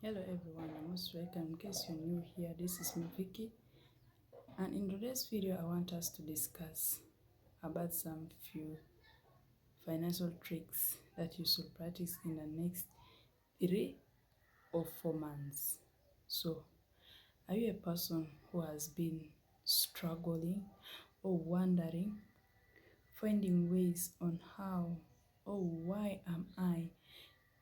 Hello everyone, I'm most welcome. In case you're new here, this is me Vicky, and in today's video I want us to discuss about some few financial tricks that you should practice in the next 3 or 4 months. So, are you a person who has been struggling or wondering, finding ways on how or why am I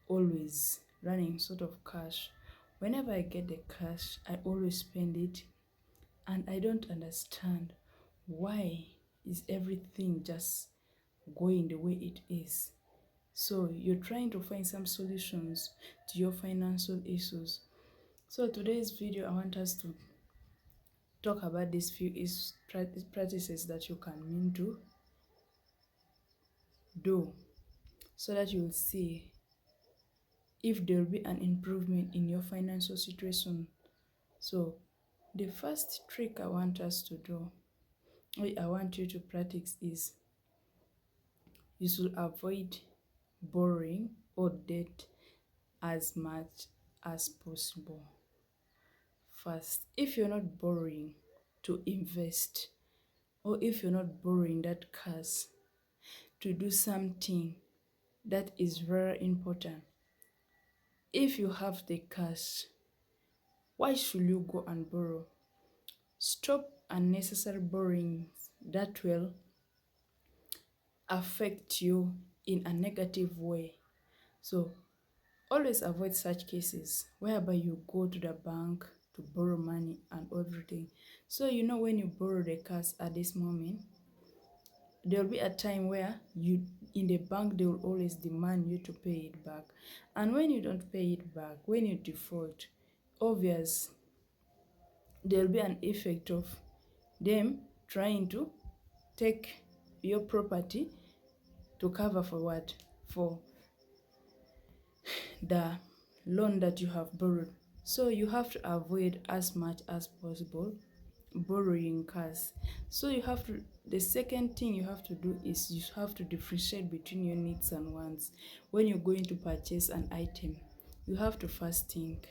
always running sort of cash? Whenever I get the cash, I always spend it, and I don't understand why is everything just going the way it is. So you're trying to find some solutions to your financial issues. So today's video, I want us to talk about these few practices that you can mean to do, so that you'll see if there will be an improvement in your financial situation. So the first trick I want us to do, I want you to practice, is you should avoid borrowing or debt as much as possible. First, if you're not borrowing to invest, or if you're not borrowing that cash to do something that is very important, if you have the cash, why should you go and borrow? Stop unnecessary borrowing that will affect you in a negative way. So always avoid such cases whereby you go to the bank to borrow money and everything. So when you borrow the cash at this moment, there will be a time where you in the bank they will always demand you to pay it back. And when you don't pay it back, when you default, obvious there will be an effect of them trying to take your property to cover for what? For the loan that you have borrowed. So you have to avoid as much as possible borrowing cash. So the second thing you have to do is you have to differentiate between your needs and wants. When you're going to purchase an item, you have to first think,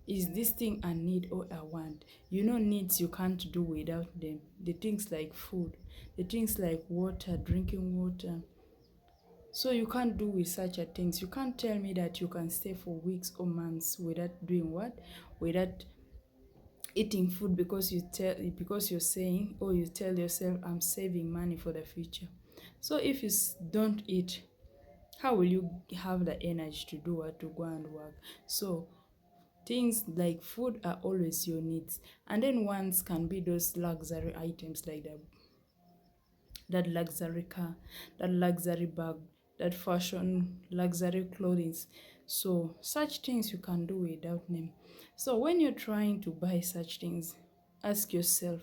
is this thing a need or a want? Needs you can't do without them. The things like food, the things like water, drinking water. So you can't do with such a things. You can't tell me that you can stay for weeks or months without doing what? Without eating food, because you're saying, or you tell yourself, I'm saving money for the future. So if you don't eat, how will you have the energy to do what? To go and work. So things like food are always your needs, and then wants can be those luxury items like that luxury car, that luxury bag, that fashion luxury clothing. So such things you can do without them. So when you're trying to buy such things, ask yourself,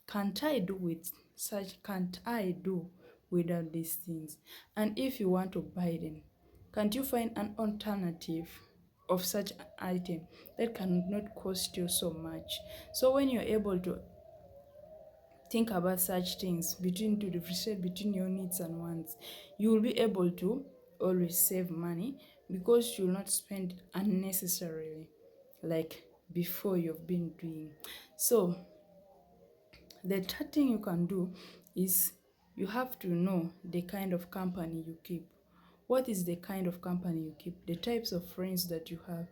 can't I do without these things? And if you want to buy them, can't you find an alternative of such an item that cannot cost you so much? So when you're able to think about such things, to differentiate between your needs and wants, you will be able to always save money, because you'll not spend unnecessarily like before you've been doing. So the third thing you can do is you have to know the kind of company you keep. What is the kind of company you keep? The types of friends that you have.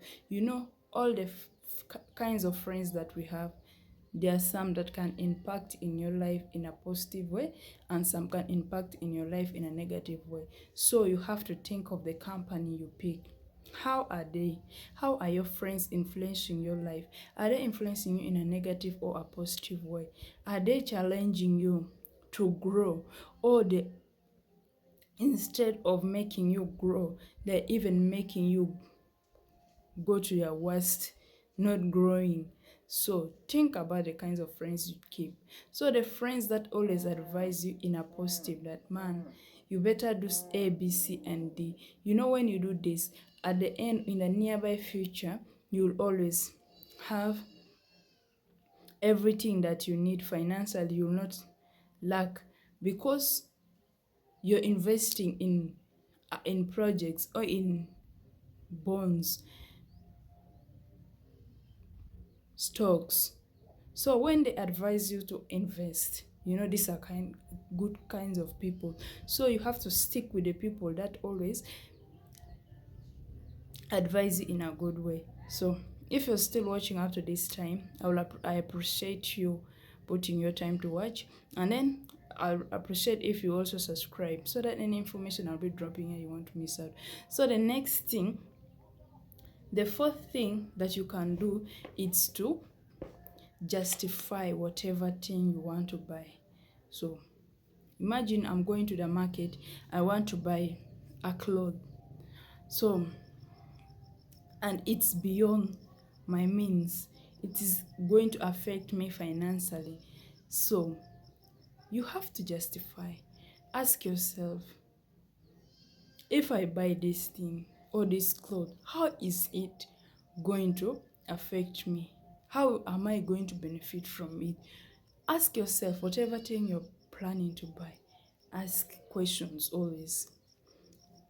All the kinds of friends that we have. There are some that can impact in your life in a positive way, and some can impact in your life in a negative way. So you have to think of the company you pick. How are they? How are your friends influencing your life? Are they influencing you in a negative or a positive way? Are they challenging you to grow, or instead of making you grow, they're even making you go to your worst, not growing? So think about the kinds of friends you keep. So the friends that always advise you in a positive, that man, you better do A, B, C, and D. When you do this, at the end, in the nearby future, you'll always have everything that you need financially. You'll not lack, because you're investing in projects or in bonds. stocks. So when they advise you to invest, these are good kinds of people. So you have to stick with the people that always advise you in a good way. So if you're still watching up to this time, I appreciate you putting your time to watch, and then I appreciate if you also subscribe so that any information I'll be dropping here you won't miss out. So the fourth thing that you can do is to justify whatever thing you want to buy. So imagine I'm going to the market, I want to buy a cloth. So, and it's beyond my means. It is going to affect me financially. So you have to justify. Ask yourself, if I buy this thing or this cloth, how is it going to affect me? How am I going to benefit from it? Ask yourself, whatever thing you're planning to buy, ask questions always.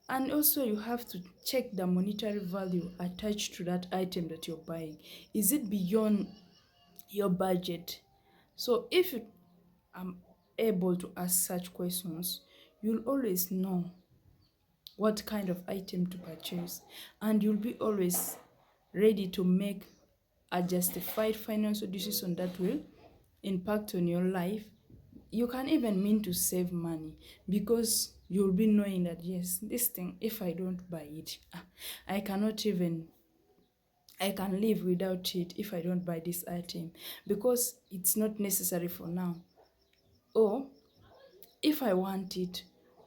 And also, you have to check the monetary value attached to that item that you're buying. Is it beyond your budget? So, if you are able to ask such questions, you'll always know what kind of item to purchase, and you'll be always ready to make a justified financial decision that will impact on your life. You can even mean to save money, because you'll be knowing that yes, this thing, if I don't buy it, I cannot even, I can live without it if I don't buy this item, because it's not necessary for now. Or if I want it,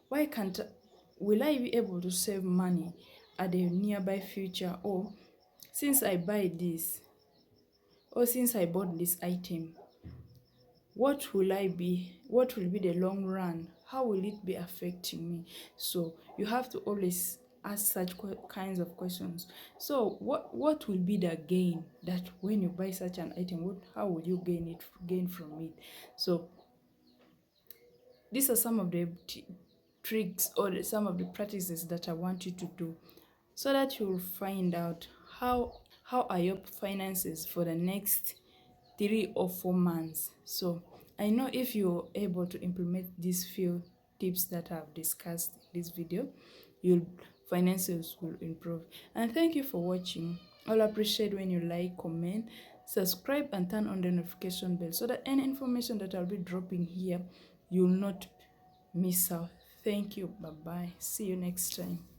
why can't, will I be able to save money at the nearby future? Or since I buy this, or since I bought this item, what will be the long run? How will it be affecting me? So you have to always ask such kinds of questions. So what will be the gain, that when you buy such an item, how will you gain from it? So these are some of the tricks, or some of the practices that I want you to do, so that you'll find out how are your finances for the next 3 or 4 months. So I know if you're able to implement these few tips that I've discussed in this video, your finances will improve. And thank you for watching. I'll appreciate when you like, comment, subscribe, and turn on the notification bell so that any information that I'll be dropping here, you'll not miss out. Thank you. Bye bye. See you next time.